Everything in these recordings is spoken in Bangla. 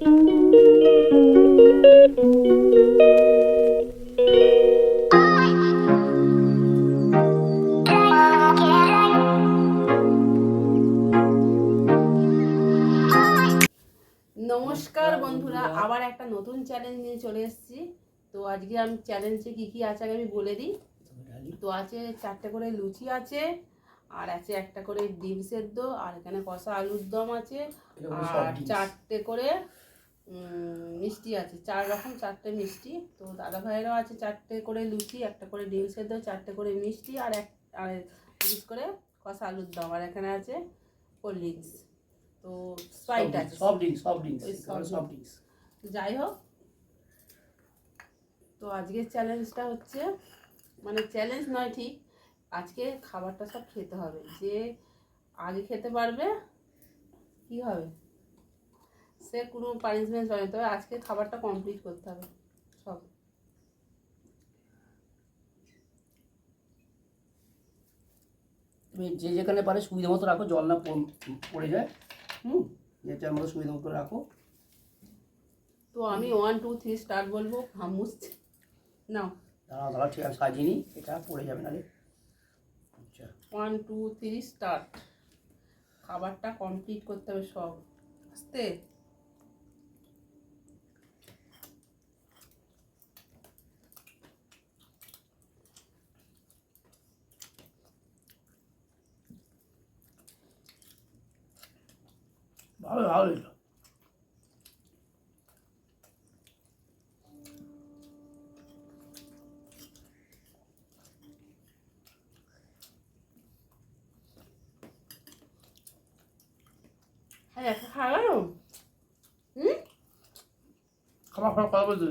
নমস্কার বন্ধুরা, আবার একটা নতুন চ্যালেঞ্জ নিয়ে চলে এসেছি। তো আজকে আমি চ্যালেঞ্জে কি কি আছে আগে আমি বলে দিই। তো আছে 4টে করে লুচি আছে, আর আছে একটা করে ডিম সেদ্ধ, আর এখানে কষা আলুর দম আছে, আর 4টে করে মিষ্টি আছে, 4 রকম 4টে মিষ্টি। তো দাদা ভাইয়েরও আছে 4টে করে লুচি, একটা করে ডিম সেদ্ধ, 4টে করে মিষ্টি, আর 30 করে কষা আলুর দম, আর এখানে আছে কোল্ড ড্রিঙ্কস। তো স্প্রাইট আছে, সব ড্রিঙ্কস। যাই হোক, তো আজকের চ্যালেঞ্জটা হচ্ছে, মানে চ্যালেঞ্জ নয় ঠিক, আজকে খাবারটা সব খেতে হবে। যে আগে খেতে পারবে কি হবে, সে কোনো পানিশমেন্ট পাবে, তবে আজকে খাবারটা কমপ্লিট করতে হবে সব। তুমি যে যেখানে পারে সুবিধা মতো রাখো, জল না পড়ে যায়। যেটার মতো সুবিধা মতো রাখো। তো আমি 1 2 3 স্টার্ট বলবো, হামুস নাও। দাঁড়া ঠিক আছে, সাজিয়ে নিই, এটা পড়ে যাবে নালে। আচ্ছা, 1 2 3 স্টার্ট। খাবারটা কমপ্লিট করতে হবে সব আস্তে। ভালো ভালো। হ্যাঁ, একটা খাওয়া গেল। খাবার খাওয়া কথা বলতে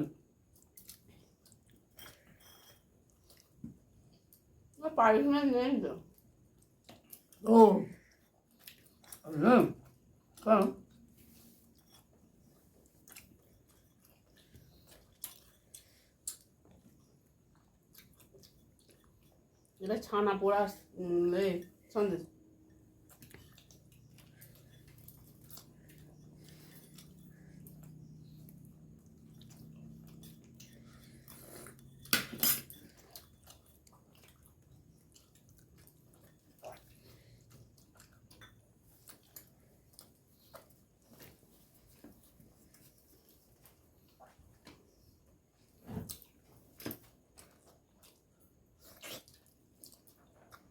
পানিশমেন্ট নেই তো। ও কেন? এটা ছানা পোড়া সন্দেশ।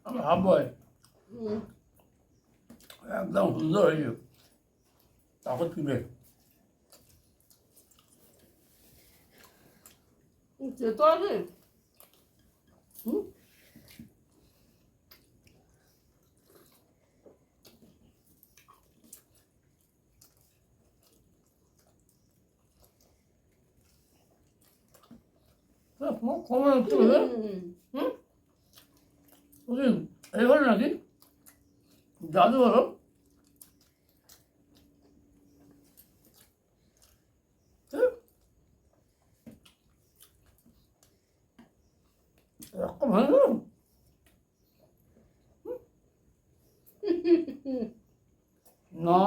আমি ভাববো একদম সুন্দর হয়েছে, তারপর পিবে। যেতে হবে। কমে একটু এই হলো নাকি জাদু হলো? এরকম হয়ে গেল না?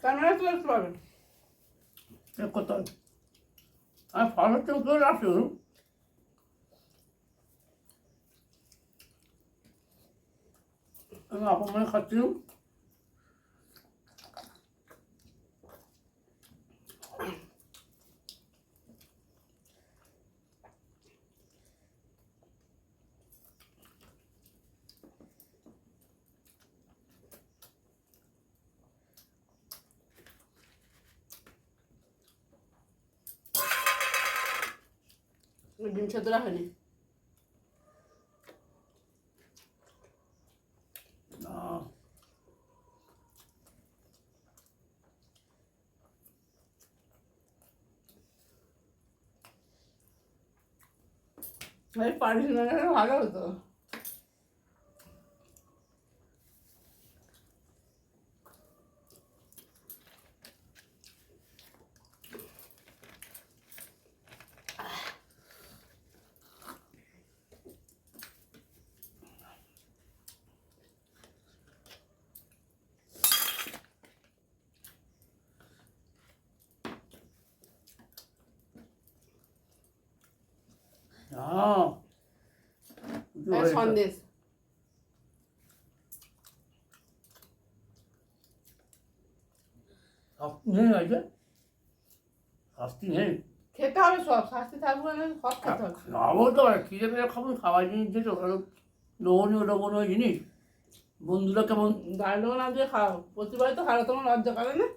ক্যামেরা চলে পাবে। চেক করতে হবে। আমি ফার্স্ট চেক করে রাখছি। আমি আপন মনে খাচ্ছিলাম। ডিম সেদ্ধরা হয়নি। পানিশমেন্ট ভালো হতো। সন্দেশ। শাস্তি নেই আছে, শাস্তি নেই। খেতে হবে সব, শাস্তি থাকবে না, সব খেতে হবে। খাবো তো, খিদে পেয়ে খাবো, খাওয়ার জিনিস দিয়েছো, লোভনীয় লোভনীয় জিনিস। বন্ধুরা কেমন গাড়ি না দিয়ে খাও, প্রতিবারই তো খাও, তোমার লজ্জা করে না?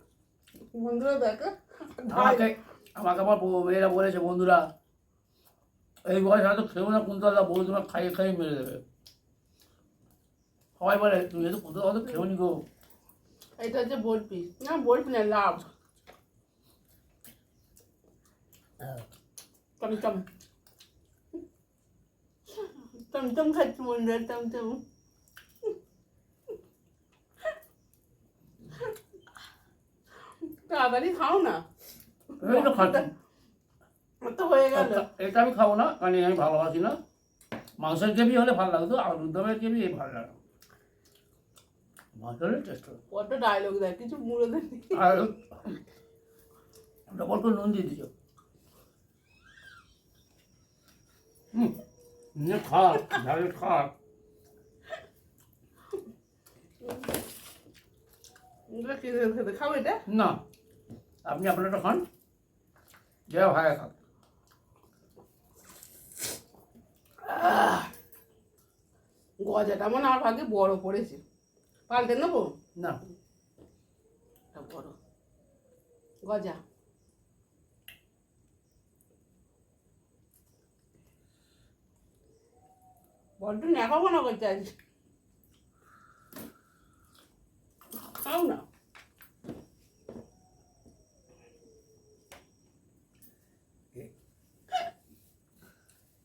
বন্ধুরা দেখে আমাকে আমাকে আমার মেয়েরা বলেছে, বন্ধুরা এই বয়স হয়তো খেয়েও না, কুন্তলা বউ তোমার খাইয়ে খাইয়ে মেরে দেবে। সবাই বলে তুমি যেহেতু কুন্তলা হয়তো খেয়েও নি গো। এটা হচ্ছে বরফি, না বরফি না, লাভ। চমচম চমচম খাচ্ছি বন্ধুরা, চমচম। তাড়াতাড়ি খাও না, এই তো খাচ্ছি। তো হয়ে গেল। এটা আমি খাবো না, কারণ আমি ভালোবাসি না। মাংসের গ্রেভি হলে ভালো লাগতো, আলুর দমের গ্রেভি এই ভালো লাগে। মাংসের টেস্ট হবে। কত ডায়লগ দেয়, কিছু মুড়ে দেয়। আর ডবল করে নুন দিয়ে দিচ্ছ। নিয়ে খা, ঝালে খা। খেতে খাও এটা? না, আপনি আপনারটা খান, যা ভাই খান। গজাটা মনে আমার ভাগে বড় পড়েছে, পাল্টে নেবো? না, বড় গজা। বড্ড ন্যাকা মনে করছে আজ। খাও না।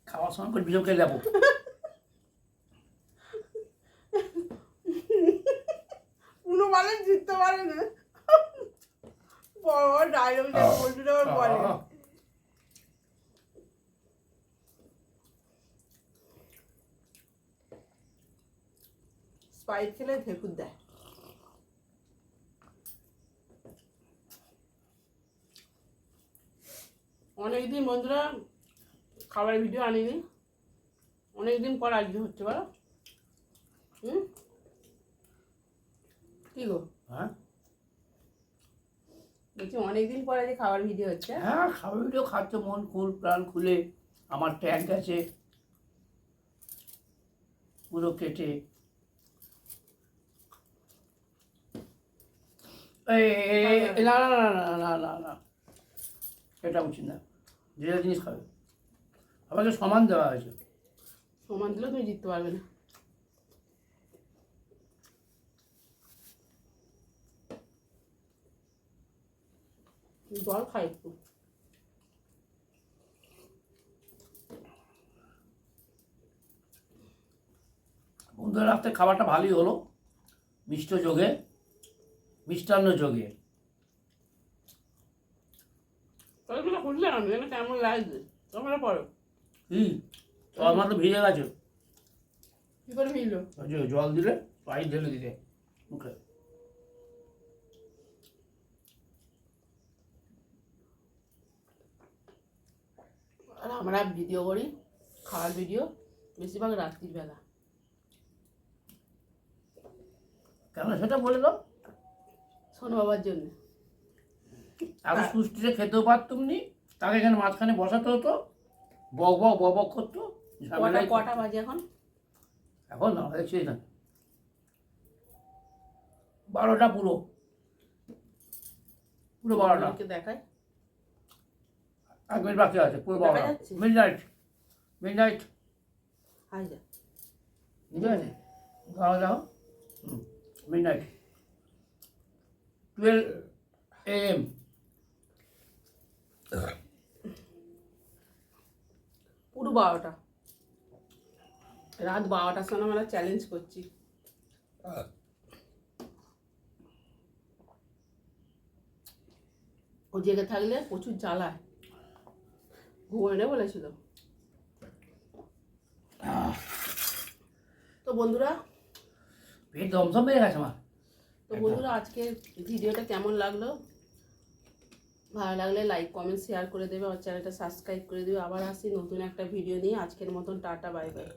খাওয়ার সময় করে বিজয় খেয়ে যাবো। কোনো মানে জিততে পারে না, বড় বড় ডায়লগ বলতে বলে। স্পাইট খেলে ফেকুর দেয়। অনেকদিন বন্ধুরা খাবারের ভিডিও আনিনি, অনেকদিন পর আজকে হচ্ছে, বলো? কি গো? হ্যাঁ বলছি অনেকদিন পর আজকে খাবার ভিডিও হচ্ছে। হ্যাঁ, খাবার ভিডিও খাচ্ছ মন খুল প্রাণ খুলে। আমার ট্যাঙ্ক আছে পুরো কেটে। না না না না না না না, এটা উচিত না। যে জিনিস খাবে আমাকে সমান দেওয়া হয়েছে। সমান দিলেও তুমি জিততে পারবে না। জল খাই একটু। বন্ধুরা রাত্রে খাবারটা ভালোই হলো, মিষ্টান্ন যোগে। তবে খুললে আমি কেমন লাগছে তোমরা পড়ো। কি আমার তো ভিজে গেছে। কি করে ভিজলো? জল দিলে পাই ঢেলে দিলে মুখে। আর আমরা ভিডিও করি, খাওয়ার ভিডিও বেশিরভাগ রাত্রির বেলা। কেন সেটা বলে দাও। শোনো বাবার জন্য। আরো সুষ্টিতে খেতেও পারতুম নি, তাকে এখানে মাঝখানে বসাতে হতো, বক বক বক বক করতো। কটা বাজে এখন? এখন না দেখছি না, 12টা পুরো 12টা। দেখায় 1 মিনিট বাকি আছে, পুরো 12টা। মিডনাইট হাই যা বুঝতে পারছি। গাও যাও, মিডনাইট 12 AM। পুরো 12টা, রাত 12টার সময় আমরা চ্যালেঞ্জ করছি। ও জেগে থাকলে প্রচুর জ্বালায়, ঘুমানে বলেছিল। তো বন্ধুরা, পেট দমদম হয়ে গেছে আমার। তো বন্ধুরা আজকের ভিডিওটা কেমন লাগলো ভালো লাগলে লাইক কমেন্ট শেয়ার করে দেবে, আমার চ্যানেলটা সাবস্ক্রাইব করে দেবে। আবার আসি নতুন একটা ভিডিও নিয়ে। আজকের মতন টাটা, বাই বাই।